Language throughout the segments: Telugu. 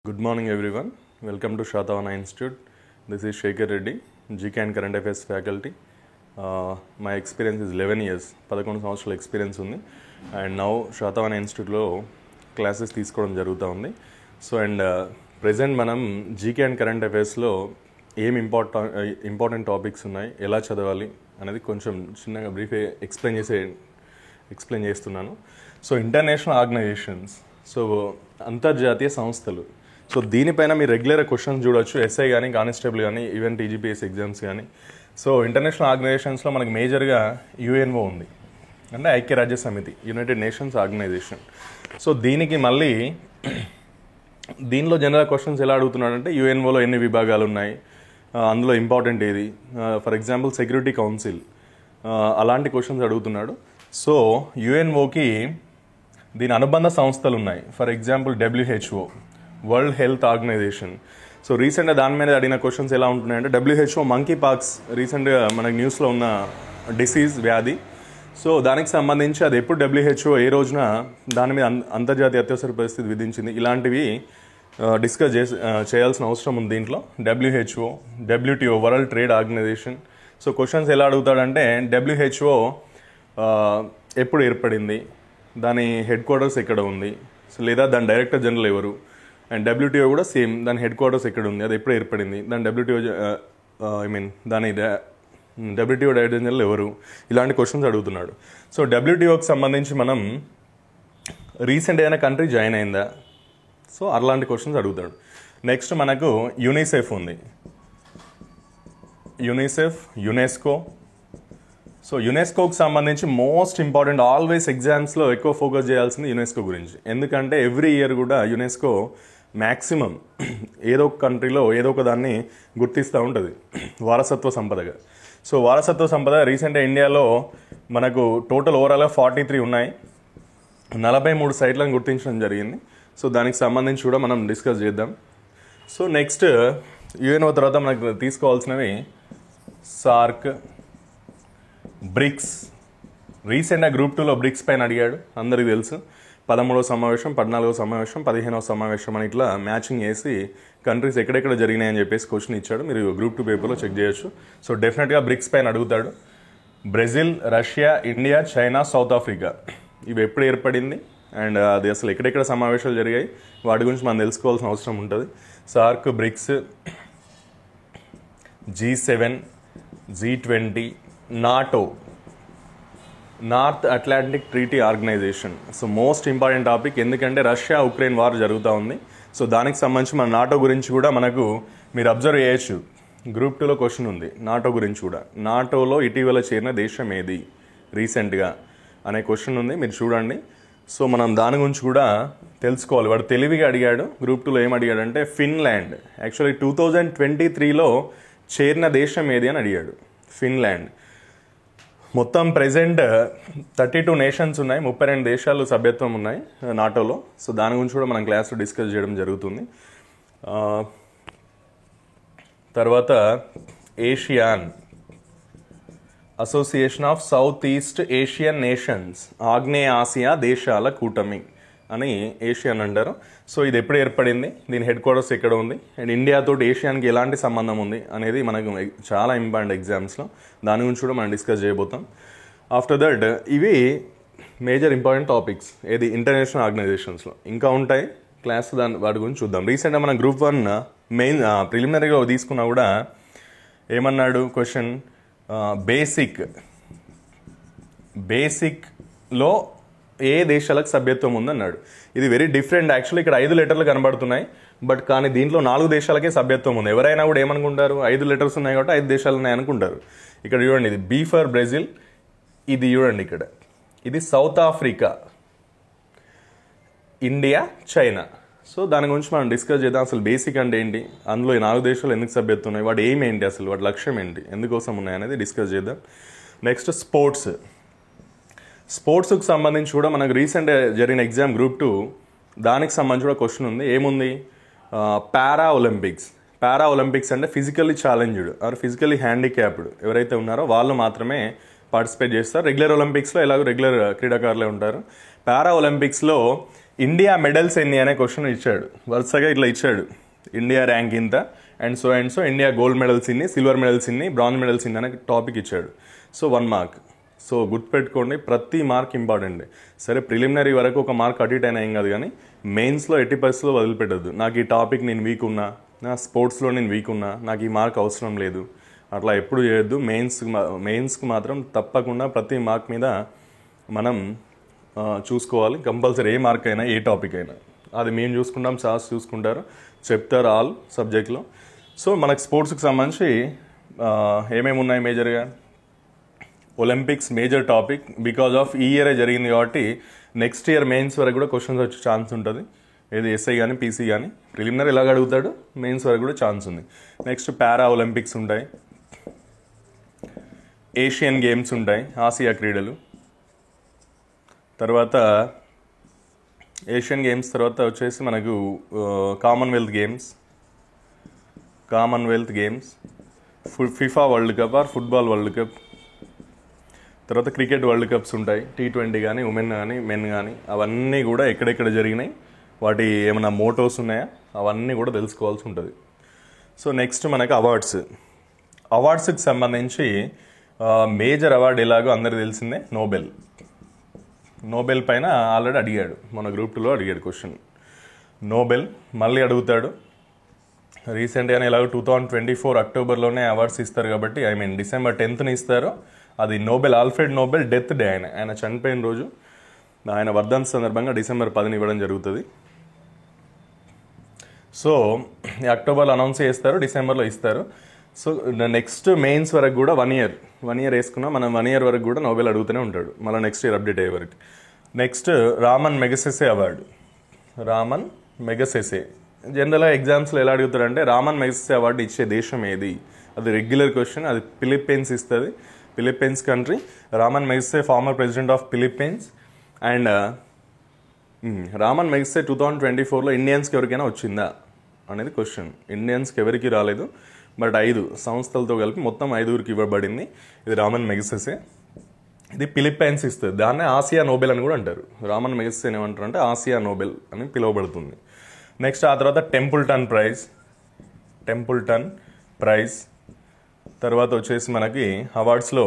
Good morning everyone. Welcome to Shatavana Institute. This is Shekhar Reddy, GK and Current Affairs faculty. My experience is 11 years. 11 సంవత్సరాల ఎక్స్పీరియన్స్ ఉంది అండ్ నౌ షాతవానా ఇన్స్టిట్యూట్లో క్లాసెస్ తీసుకోవడం జరుగుతూ ఉంది. సో అండ్ ప్రజెంట్ మనం జీకే అండ్ కరెంట్ అఫైర్స్లో ఏం ఇంపార్టెంట్ టాపిక్స్ ఉన్నాయి, ఎలా చదవాలి అనేది కొంచెం చిన్నగా బ్రీఫ్ ఎక్స్ప్లెయిన్ చేస్తున్నాను. సో ఇంటర్నేషనల్ ఆర్గనైజేషన్స్, సో అంతర్జాతీయ సంస్థలు, సో దీనిపైన మీరు రెగ్యులర్ క్వశ్చన్స్ చూడవచ్చు, ఎస్ఐ కానీ, కానిస్టేబుల్ కానీ, ఈవెన్ టీజీపీఎస్ ఎగ్జామ్స్ కానీ. సో ఇంటర్నేషనల్ ఆర్గనైజేషన్స్లో మనకి మేజర్గా యుఎన్ఓ ఉంది, అంటే ఐక్యరాజ్య సమితి, యునైటెడ్ నేషన్స్ ఆర్గనైజేషన్. సో దీనికి మళ్ళీ దీనిలో జనరల్ క్వశ్చన్స్ ఎలా అడుగుతున్నాడంటే యుఎన్ఓలో ఎన్ని విభాగాలు ఉన్నాయి, అందులో ఇంపార్టెంట్ ఏది, ఫర్ ఎగ్జాంపుల్ సెక్యూరిటీ కౌన్సిల్, అలాంటి క్వశ్చన్స్ అడుగుతున్నాడు. సో యుఎన్ఓకి దీని అనుబంధ సంస్థలు ఉన్నాయి. For example WHO, world health organization. So రీసెంట్గా దాని మీద అడిగిన క్వశ్చన్స్ ఎలా ఉంటున్నాయంటే WHO మంకీ పాక్స్ రీసెంట్గా మనకి న్యూస్లో ఉన్న డిసీజ్, వ్యాధి. సో దానికి సంబంధించి అది ఎప్పుడు WHO ఏ రోజున దాని మీద అంతర్జాతీయ అత్యవసర పరిస్థితి విధించింది, ఇలాంటివి డిస్కస్ చేయాల్సిన అవసరం ఉంది దీంట్లో. WHO, WTO world trade organization. So questions ఎలా అడుగుతాడంటే WHO ఎప్పుడు ఏర్పడింది, దాని హెడ్ క్వార్టర్స్ ఎక్కడ ఉంది, సో లేదా దాని డైరెక్టర్ జనరల్ ఎవరు, అండ్ WTO కూడా సేమ్, దాని హెడ్ క్వార్టర్స్ ఎక్కడ ఉంది, అది ఎప్పుడు ఏర్పడింది, దాని దాని WTO డైరెక్టర్ జనరల్ ఎవరు, ఇలాంటి క్వశ్చన్స్ అడుగుతున్నాడు. సో WTOకి సంబంధించి మనం రీసెంట్ అయిన కంట్రీ జాయిన్ అయిందా, సో అలాంటి క్వశ్చన్స్ అడుగుతాడు. నెక్స్ట్ మనకు యునిసెఫ్ ఉంది, యునెస్కో. సో యునెస్కోకి సంబంధించి మోస్ట్ ఇంపార్టెంట్, ఆల్వేస్ ఎగ్జామ్స్లో ఎక్కువ ఫోకస్ చేయాల్సింది యునెస్కో గురించి. ఎందుకంటే ఎవ్రీ ఇయర్ కూడా యునెస్కో మ్యాక్సిమం ఏదో ఒక కంట్రీలో ఏదో ఒక దాన్ని గుర్తిస్తూ ఉంటుంది వారసత్వ సంపదగా. సో వారసత్వ సంపద రీసెంట్గా ఇండియాలో మనకు టోటల్ ఓవరాల్గా 43 ఉన్నాయి, 43 సైట్లను గుర్తించడం జరిగింది. సో దానికి సంబంధించి కూడా మనం డిస్కస్ చేద్దాం. సో నెక్స్ట్ యుఎన్ఓ తర్వాత మనకు తీసుకోవాల్సినవి సార్క్, బ్రిక్స్. రీసెంట్గా గ్రూప్ 2లో బ్రిక్స్ పైన అడిగాడు, అందరికీ తెలుసు. 13వ సమావేశం, 14వ సమావేశం, 15వ సమావేశం అని ఇట్లా మ్యాచింగ్ చేసి కంట్రీస్ ఎక్కడెక్కడ జరిగినాయని చెప్పేసి క్వశ్చన్ ఇచ్చాడు. మీరు గ్రూప్ 2 పేపర్లో చెక్ చేయొచ్చు. సో డెఫినెట్గా బ్రిక్స్ పైన అడుగుతాడు. Brazil, Russia, India, China, south Africa, ఇవి ఎప్పుడు ఏర్పడింది అండ్ అది అసలు ఎక్కడెక్కడ సమావేశాలు జరిగాయి, వాటి గురించి మనం తెలుసుకోవాల్సిన అవసరం ఉంటుంది. SAARC, BRICS, G7, G20, NATO, North Atlantic Treaty Organization. So most important topic, ఎందుకంటే రష్యా ఉక్రెయిన్ వార్ జరుగుతూ ఉంది. సో దానికి సంబంధించి మన నాటో గురించి కూడా మనకు మీరు అబ్జర్వ్ చేయొచ్చు, గ్రూప్ 2లో క్వశ్చన్ ఉంది నాటో గురించి కూడా. నాటోలో ఇటీవల చేరిన దేశం ఏది రీసెంట్గా అనే క్వశ్చన్ ఉంది, మీరు చూడండి. సో మనం దాని గురించి కూడా తెలుసుకోవాలి. వాడు తెలివిగా అడిగాడు. గ్రూప్ 2లో ఏం అడిగాడంటే ఫిన్లాండ్, యాక్చువల్లీ 2023లో చేరిన దేశం ఏది అని అడిగాడు. ఫిన్లాండ్. మొత్తం ప్రెజెంట్ 32 నేషన్స్ ఉన్నాయి, 32 దేశాలు సభ్యత్వం ఉన్నాయి నాటోలో. సో దాని గురించి కూడా మనం క్లాస్లో డిస్కస్ చేయడం జరుగుతుంది. తర్వాత ASEAN, association of south east Asian nations, ఆగ్నేయ ఆసియా దేశాల కూటమి అని ఏషియన్ అంటారు. సో ఇది ఎప్పుడు ఏర్పడింది, దీని హెడ్ క్వార్టర్స్ ఎక్కడ ఉంది, అండ్ ఇండియాతో ఏషియాన్కి ఎలాంటి సంబంధం ఉంది అనేది మనకు చాలా ఇంపార్టెంట్ ఎగ్జామ్స్లో. దాని గురించి కూడా మనం డిస్కస్ చేయబోతాం. ఆఫ్టర్ దట్ ఇవి మేజర్ ఇంపార్టెంట్ టాపిక్స్ ఏది ఇంటర్నేషనల్ ఆర్గనైజేషన్స్లో. ఇంకా ఉంటాయి క్లాస్, వాటి గురించి చూద్దాం. రీసెంట్గా మనం గ్రూప్ 1 మెయిన్ ప్రిలిమినరీగా తీసుకున్నా కూడా ఏమన్నాడు క్వశ్చన్, బేసిక్లో ఏ దేశాలకు సభ్యత్వం ఉందన్నాడు. ఇది వెరీ డిఫరెంట్ యాక్చువల్లీ. ఇక్కడ 5 లెటర్లు కనబడుతున్నాయి, బట్ కానీ దీంట్లో 4 దేశాలకే సభ్యత్వం ఉంది. ఎవరైనా కూడా ఏమనుకుంటారు, 5 లెటర్స్ ఉన్నాయి కాబట్టి 5 దేశాలు ఉన్నాయి అనుకుంటారు. ఇక్కడ చూడండి, ఇది B ఫర్ బ్రెజిల్, ఇది చూడండి ఇక్కడ, ఇది south Africa, India, China. So దాని గురించి మనం డిస్కస్ చేద్దాం. అసలు బేసిక్ అంటే ఏంటి, అందులో ఈ 4 దేశాలు ఎందుకు సభ్యత్వం ఉన్నాయి, వాటి ఎయిమ్ ఏంటి, అసలు వాటి లక్ష్యం ఏంటి, ఎందుకోసం ఉన్నాయి అనేది డిస్కస్ చేద్దాం. నెక్స్ట్ స్పోర్ట్స్కి సంబంధించి కూడా మనకు రీసెంట్గా జరిగిన ఎగ్జామ్ గ్రూప్ 2, దానికి సంబంధించి కూడా క్వశ్చన్ ఉంది. ఏముంది, పారా ఒలింపిక్స్ అంటే physically challenged or physically handicapped ఎవరైతే ఉన్నారో వాళ్ళు మాత్రమే పార్టిసిపేట్ చేస్తారు. రెగ్యులర్ ఒలింపిక్స్లో ఎలాగో రెగ్యులర్ క్రీడాకారులే ఉంటారు. పారా ఒలింపిక్స్లో ఇండియా మెడల్స్ ఎన్ని అనే క్వశ్చన్ ఇచ్చాడు, వరుసగా ఇట్లా ఇచ్చాడు. ఇండియా ర్యాంక్ ఇంత and so India gold medals ఇన్ని, సిల్వర్ మెడల్స్ ఇన్ని, బ్రాంజ్ మెడల్స్ ఇన్ని అనే టాపిక్ ఇచ్చాడు. So 1 mark. సో గుర్తుపెట్టుకోండి, ప్రతి మార్క్ ఇంపార్టెంట్. సరే ప్రిలిమినరీ వరకు ఒక మార్క్ అటు ఇటు అయినా ఏం కాదు, కానీ మెయిన్స్లో ఎట్టి పరిస్థితుల్లో వదిలిపెట్టద్దు. నాకు ఈ టాపిక్ నేను వీక్ ఉన్నా, నా స్పోర్ట్స్లో నేను వీక్ ఉన్నా, నాకు ఈ మార్క్ అవసరం లేదు, అట్లా ఎప్పుడు చేయొద్దు. మెయిన్స్కి మాత్రం తప్పకుండా ప్రతి మార్క్ మీద మనం చూసుకోవాలి. కంపల్సరీ ఏ మార్క్ అయినా ఏ టాపిక్ అయినా అది మేము చూసుకుంటాం, సార్స్ చూసుకుంటారు, చెప్తారు ఆల్ సబ్జెక్ట్లో. సో మనకు స్పోర్ట్స్కి సంబంధించి ఏమేమి ఉన్నాయి మేజర్గా, Olympics major topic because of ఈ ఇయరే జరిగింది కాబట్టి నెక్స్ట్ ఇయర్ మెయిన్స్ వరకు కూడా క్వశ్చన్స్ వచ్చే ఛాన్స్ ఉంటుంది. ఏది ఎస్ఐ కానీ పీసీ కానీ. ప్రిలిమినరీ ఇలాగ అడుగుతాడు, మెయిన్స్ వరకు కూడా ఛాన్స్ ఉంది. నెక్స్ట్ పారా ఒలింపిక్స్ ఉంటాయి, ఏషియన్ గేమ్స్ ఉంటాయి, ఆసియా క్రీడలు. తర్వాత ఏషియన్ గేమ్స్ తర్వాత వచ్చేసి మనకు Commonwealth games, FIFA world cup are football world cup. తర్వాత క్రికెట్ వరల్డ్ కప్స్ ఉంటాయి, T20 కానీ ఉమెన్ కానీ మెన్ కానీ. అవన్నీ కూడా ఎక్కడెక్కడ జరిగినాయి, వాటి ఏమైనా మోటోస్ ఉన్నాయా, అవన్నీ కూడా తెలుసుకోవాల్సి ఉంటుంది. సో నెక్స్ట్ మనకు అవార్డ్స్కి సంబంధించి మేజర్ అవార్డు ఎలాగో అందరికీ తెలిసిందే, నోబెల్ పైన ఆల్రెడీ అడిగాడు, మన గ్రూప్ 2లో అడిగాడు క్వశ్చన్. నోబెల్ మళ్ళీ అడుగుతాడు. రీసెంట్గానే ఎలాగో 2024 అక్టోబర్లోనే అవార్డ్స్ ఇస్తారు కాబట్టి, డిసెంబర్ 10th ఇస్తారు. అది ఆల్ఫ్రెడ్ నోబెల్ డెత్ డే, ఆయన చనిపోయిన రోజు, ఆయన వర్ధంతి సందర్భంగా డిసెంబర్ 10 ఇవ్వడం జరుగుతుంది. సో అక్టోబర్లో అనౌన్స్ చేస్తారు, డిసెంబర్లో ఇస్తారు. సో నెక్స్ట్ మెయిన్స్ వరకు కూడా 1 ఇయర్ వేసుకున్నాం మనం. 1 ఇయర్ వరకు కూడా నోబెల్ అడుగుతూనే ఉంటాడు, మళ్ళీ నెక్స్ట్ ఇయర్ అప్డేట్ అయ్యే వరకు. నెక్స్ట్ రామన్ మెగసెసే జనరల్గా ఎగ్జామ్స్లో ఎలా అడుగుతారంటే, రామన్ మెగసెసే అవార్డు ఇచ్చే దేశం ఏది? అది రెగ్యులర్ క్వశ్చన్. అది ఫిలిప్పీన్స్ ఇస్తుంది, Philippines country. Ramon Magsaysay former president of Philippines. And Ramon Magsaysay 2024లో ఇండియన్స్కి ఎవరికైనా వచ్చిందా అనేది క్వశ్చన్. ఇండియన్స్కి ఎవరికి రాలేదు, బట్ 5 సంస్థలతో కలిపి మొత్తం 5 ఇవ్వబడింది. ఇది రామన్ మెగసెసే. ఇది ఫిలిప్పైన్స్ ఇస్తుంది, దాన్నే ఆసియా నోబెల్ అని కూడా అంటారు. రామన్ మెగసెసే ఏమంటారు అంటే ఆసియా నోబెల్ అని పిలువబడుతుంది. నెక్స్ట్ ఆ తర్వాత టెంపుల్టన్ ప్రైజ్. తర్వాత వచ్చేసి మనకి అవార్డ్స్లో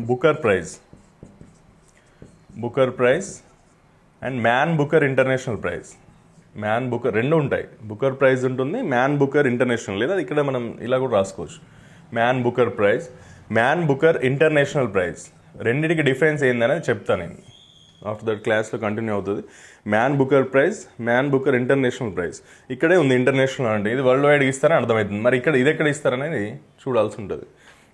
Booker prize and Man Booker international prize. Man Booker 2 ఉంటాయి, బుకర్ ప్రైజ్ ఉంటుంది, మ్యాన్ బుకర్ ఇంటర్నేషనల్, లేదా ఇక్కడ మనం ఇలా కూడా రాసుకోవచ్చు, Man Booker prize, Man Booker international prize. రెండింటికి డిఫరెన్స్ ఏందనేది చెప్తాను నేను, ఆఫ్టర్ దట్ క్లాస్లో కంటిన్యూ అవుతుంది. Man Booker prize, Man Booker international prize. ఇక్కడే ఉంది ఇంటర్నేషనల్ అంటే, ఇది వరల్డ్ వైడ్ ఇస్తారని అర్థమవుతుంది. మరి ఇక్కడ ఇది ఎక్కడ ఇస్తారనేది చూడాల్సి ఉంటుంది.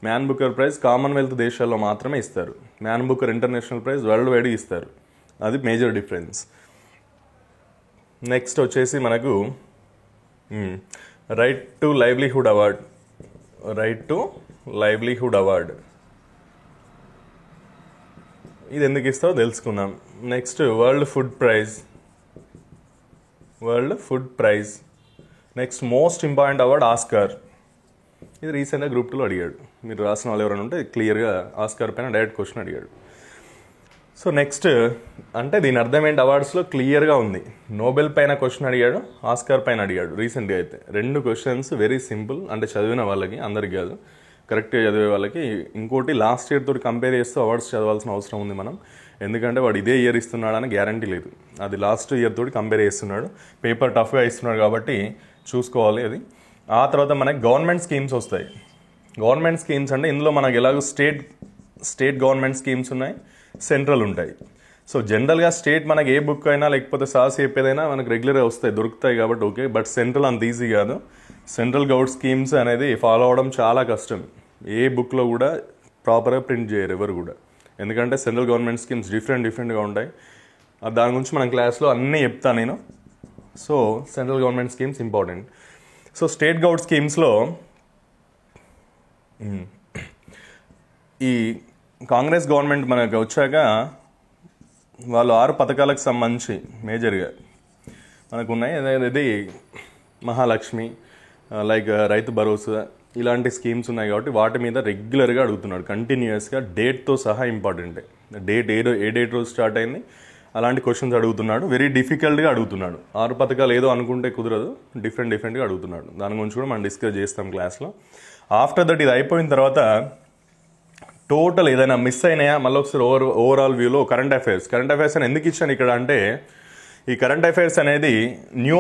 మ్యాన్ బుకర్ ప్రైజ్ కామన్వెల్త్ దేశాల్లో మాత్రమే ఇస్తారు, man Booker international praise world wide ఇస్తారు. అది మేజర్ డిఫరెన్స్. నెక్స్ట్ వచ్చేసి మనకు రైట్ టు లైవ్లీహుడ్ అవార్డ్. ఇది ఎందుకు ఇస్తారో తెలుసుకుందాం. Next world food praise. Next most important award Oscar. ఇది రీసెంట్గా గ్రూప్ 2లో అడిగాడు. మీరు రాసిన వాళ్ళు ఎవరైనా ఉంటే క్లియర్గా ఆస్కార్ పైన డైరెక్ట్ క్వశ్చన్ అడిగాడు. సో నెక్స్ట్ అంటే దీని అర్థం ఏంటి, అవార్డ్స్లో క్లియర్గా ఉంది. నోబెల్ పైన క్వశ్చన్ అడిగాడు, ఆస్కార్ పైన అడిగాడు. రీసెంట్గా అయితే 2 క్వశ్చన్స్ వెరీ సింపుల్, అంటే చదివిన వాళ్ళకి, అందరికి కాదు, కరెక్ట్గా చదివే వాళ్ళకి. ఇంకోటి లాస్ట్ ఇయర్ తోటి కంపేర్ చేస్తూ అవార్డ్స్ చదవాల్సిన అవసరం ఉంది మనం, ఎందుకంటే వాడు ఇదే ఇయర్ ఇస్తున్నాడని గ్యారంటీ లేదు. అది లాస్ట్ ఇయర్ తోటి కంపేర్ చేస్తున్నాడు, పేపర్ టఫ్గా ఇస్తున్నాడు కాబట్టి చూసుకోవాలి అది. ఆ తర్వాత మనకి గవర్నమెంట్ స్కీమ్స్ వస్తాయి. గవర్నమెంట్ స్కీమ్స్ అంటే ఇందులో మనకి ఎలాగో స్టేట్ గవర్నమెంట్ స్కీమ్స్ ఉన్నాయి, సెంట్రల్ ఉంటాయి. సో జనరల్గా స్టేట్ మనకి ఏ బుక్ అయినా లేకపోతే సాస్ చెప్పేదైనా మనకు రెగ్యులర్గా దొరుకుతాయి కాబట్టి ఓకే. బట్ సెంట్రల్ అంత ఈజీ కాదు. సెంట్రల్ గవర్నమెంట్ స్కీమ్స్ అనేది ఫాలో అవడం చాలా కష్టం. ఏ బుక్లో కూడా ప్రాపర్గా ప్రింట్ చేయరు ఎవరు కూడా, ఎందుకంటే సెంట్రల్ గవర్నమెంట్ స్కీమ్స్ డిఫరెంట్గా ఉంటాయి. దాని గురించి మనం క్లాస్లో అన్నీ చెప్తాను నేను. So central government schemes important. So state government స్కీమ్స్లో ఈ కాంగ్రెస్ గవర్నమెంట్ మనకు వచ్చాక వాళ్ళు 6 పథకాలకు సంబంధించి మేజర్గా మనకు ఉన్నాయి. ఇది మహాలక్ష్మి, లైక్ రైతు భరోసా, ఇలాంటి స్కీమ్స్ ఉన్నాయి కాబట్టి వాటి మీద రెగ్యులర్గా అడుగుతున్నాడు కంటిన్యూస్గా, డేట్తో సహా ఇంపార్టెంటే. డేట్ ఏ డేట్ రోజు స్టార్ట్ అయింది అలాంటి క్వశ్చన్స్ అడుగుతున్నాడు. వెరీ డిఫికల్ట్గా అడుగుతున్నాడు. 6 పథకాలు ఏదో అనుకుంటే కుదరదు, డిఫరెంట్గా అడుగుతున్నాడు. దాని గురించి కూడా మనం డిస్కస్ చేస్తాం క్లాస్లో. ఆఫ్టర్ దట్ ఇది అయిపోయిన తర్వాత టోటల్ ఏదైనా మిస్ అయినాయా మళ్ళీ ఒకసారి ఓవరాల్ వ్యూలో కరెంట్ అఫైర్స్ అని ఎందుకు ఇచ్చాను ఇక్కడ అంటే, ఈ కరెంట్ అఫైర్స్ అనేది న్యూ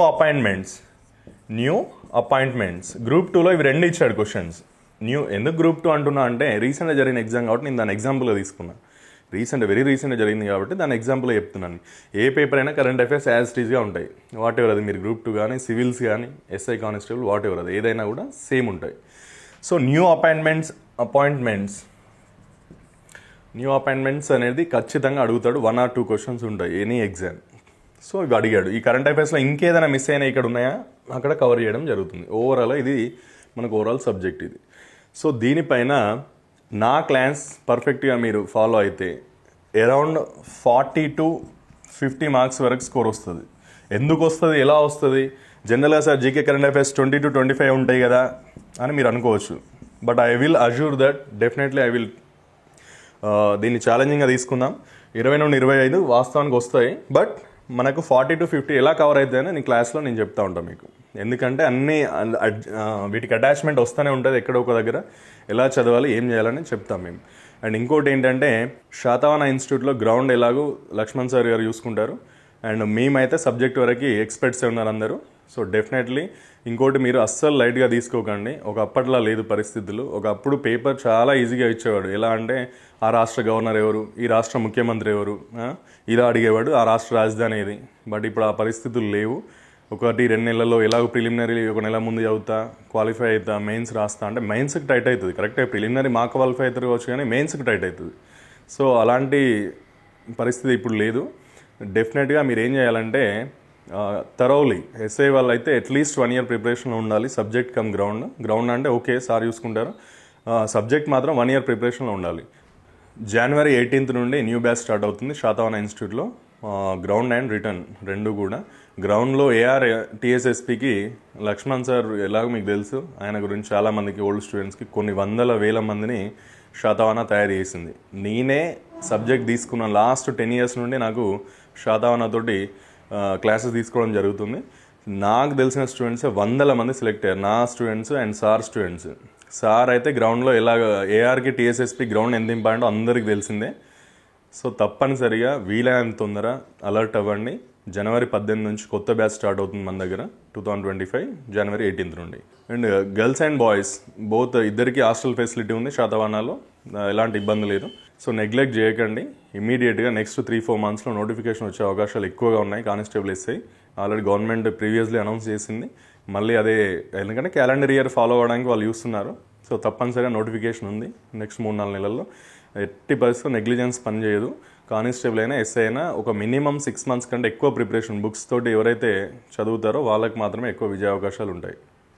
అపాయింట్మెంట్స్ గ్రూప్ 2లో ఇవి 2 ఇచ్చాడు క్వశ్చన్స్. ఎందుకు గ్రూప్ 2 అంటున్నా అంటే రీసెంట్గా జరిగిన ఎగ్జామ్ కాబట్టి నేను దాని ఎగ్జాంపుల్గా తీసుకున్నాను. వెరీ రీసెంట్గా జరిగింది కాబట్టి దాని ఎగ్జాంపుల్ చెప్తున్నాను. ఏ పేపర్ అయినా కరెంట్ అఫైర్స్ యాజ్ ఇట్ ఈస్గా ఉంటాయి. వాట్ ఎవర్ అది మీరు గ్రూప్ 2 కానీ సివిల్స్ కానీ ఎస్ఐ కానిస్టేబుల్ వాట్ ఎవర్ అది ఏదైనా కూడా సేమ్ ఉంటాయి. సో న్యూ అపాయింట్మెంట్స్ అనేది ఖచ్చితంగా అడుగుతాడు. 1 or 2 క్వశ్చన్స్ ఉంటాయి ఎనీ ఎగ్జామ్. సో ఇవి అడిగాడు. ఈ కరెంట్ అఫైర్స్లో ఇంకేదైనా మిస్ అయినా ఇక్కడ ఉన్నాయా అక్కడ కవర్ చేయడం జరుగుతుంది. ఓవరాల్ ఇది మనకు ఓవరాల్ సబ్జెక్ట్ ఇది. సో దీనిపైన నా క్లాస్ పర్ఫెక్ట్గా మీరు ఫాలో అయితే అరౌండ్ 40 to 50 మార్క్స్ వరకు స్కోర్ వస్తుంది. ఎందుకు వస్తుంది, ఎలా వస్తుంది? జనరల్గా sir GK current affairs 20 to 25 ఉంటాయి కదా అని మీరు అనుకోవచ్చు. But I will assure that definitely దీన్ని ఛాలెంజింగ్గా తీసుకుందాం. 20 నుండి 25 వాస్తవానికి వస్తాయి. బట్ మనకు 40 to 50 ఎలా కవర్ అవుతాయని నేను క్లాస్లో చెప్తా ఉంటాను మీకు. ఎందుకంటే అన్నీ వీటికి అటాచ్మెంట్ వస్తూనే ఉంటుంది ఎక్కడో ఒక దగ్గర. ఎలా చదవాలి, ఏం చేయాలని చెప్తాం మేము. అండ్ ఇంకోటి ఏంటంటే శాతవాహన ఇన్స్టిట్యూట్లో గ్రౌండ్ ఎలాగో లక్ష్మణ్ సార్ గారు చూసుకుంటారు. అండ్ మేమైతే సబ్జెక్ట్ వరకు ఎక్స్పర్ట్స్ ఉన్నారు అందరూ. సో డెఫినెట్లీ ఇంకోటి మీరు అస్సలు లైట్గా తీసుకోకండి. ఒకప్పట్లా లేదు పరిస్థితులు. ఒకప్పుడు పేపర్ చాలా ఈజీగా ఇచ్చేవాడు. ఎలా అంటే ఆ రాష్ట్ర గవర్నర్ ఎవరు, ఈ రాష్ట్ర ముఖ్యమంత్రి ఎవరు, ఇలా అడిగేవాడు. ఆ రాష్ట్ర రాజధాని ఏది. బట్ ఇప్పుడు ఆ పరిస్థితులు లేవు. 1-2 నెలల్లో ఎలాగో ప్రిలిమినరీ 1 నెల ముందు చదువుతా, క్వాలిఫై అవుతా, మెయిన్స్ రాస్తా అంటే మెయిన్స్కి టైట్ అవుతుంది. కరెక్టే, ప్రిలిమినరీ మాకు క్వాలిఫై అవుతారు కావచ్చు కానీ మెయిన్స్కి టైట్ అవుతుంది. సో అలాంటి పరిస్థితి ఇప్పుడు లేదు. డెఫినెట్గా మీరు ఏం చేయాలంటే థరోలీ ఎస్ఐ వాళ్ళు అయితే అట్లీస్ట్ 1 year ప్రిపరేషన్లో ఉండాలి. సబ్జెక్ట్ కమ్ గ్రౌండ్ అంటే ఓకే సార్ చూసుకుంటారు. సబ్జెక్ట్ మాత్రం 1 year ప్రిపరేషన్లో ఉండాలి. January 18th నుండి న్యూ బ్యాచ్ స్టార్ట్ అవుతుంది శాతవాహన ఇన్స్టిట్యూట్లో. గ్రౌండ్ అండ్ రిటర్న్ 2 కూడా. గ్రౌండ్లో ఏఆర్ టీఎస్ఎస్పికి లక్ష్మణ్ సార్ ఎలాగో మీకు తెలుసు, ఆయన గురించి చాలామందికి ఓల్డ్ స్టూడెంట్స్కి కొన్ని 100,000 మందిని శాతవాహన తయారు చేసింది. నేనే సబ్జెక్ట్ తీసుకున్న లాస్ట్ 10 years నుండి నాకు శాతవాహనతోటి క్లాసెస్ తీసుకోవడం జరుగుతుంది. నాకు తెలిసిన స్టూడెంట్సే 100 మంది సెలెక్ట్ అయ్యారు, నా students and sir students. Sir అయితే గ్రౌండ్లో ఎలాగ ఏఆర్కి టీఎస్ఎస్పి గ్రౌండ్ ఎంత ఇంపార్టెంటో అందరికీ తెలిసిందే. సో తప్పనిసరిగా వీలైనంత తొందర అలర్ట్ అవ్వండి. January 18 నుంచి కొత్త బ్యాచ్ స్టార్ట్ అవుతుంది మన దగ్గర 2025 January 18th నుండి. And girls and boys both ఇద్దరికి హాస్టల్ ఫెసిలిటీ ఉంది శాతవాహనలో, ఎలాంటి ఇబ్బంది లేదు. సో నెగ్లెక్ట్ చేయకండి. ఇమీడియట్గా నెక్స్ట్ 3-4 monthsలో నోటిఫికేషన్ వచ్చే అవకాశాలు ఎక్కువగా ఉన్నాయి. Constable SI already government previously announce చేసింది. మళ్ళీ అదే ఎందుకంటే క్యాలెండర్ ఇయర్ ఫాలో అవ్వడానికి వాళ్ళు చూస్తున్నారు. సో తప్పనిసరిగా నోటిఫికేషన్ ఉంది నెక్స్ట్ 3-4 నెలల్లో. ఎట్టి పరిస్థితుల్లో నెగ్లిజెన్స్ పనిచేయదు. కానిస్టేబుల్ అయినా ఎస్ఐ అయినా ఒక మినిమం 6 months కంటే ఎక్కువ ప్రిపరేషన్ బుక్స్ తోటి ఎవరైతే చదువుతారో వాళ్ళకి మాత్రమే ఎక్కువ విజయ అవకాశాలు ఉంటాయి.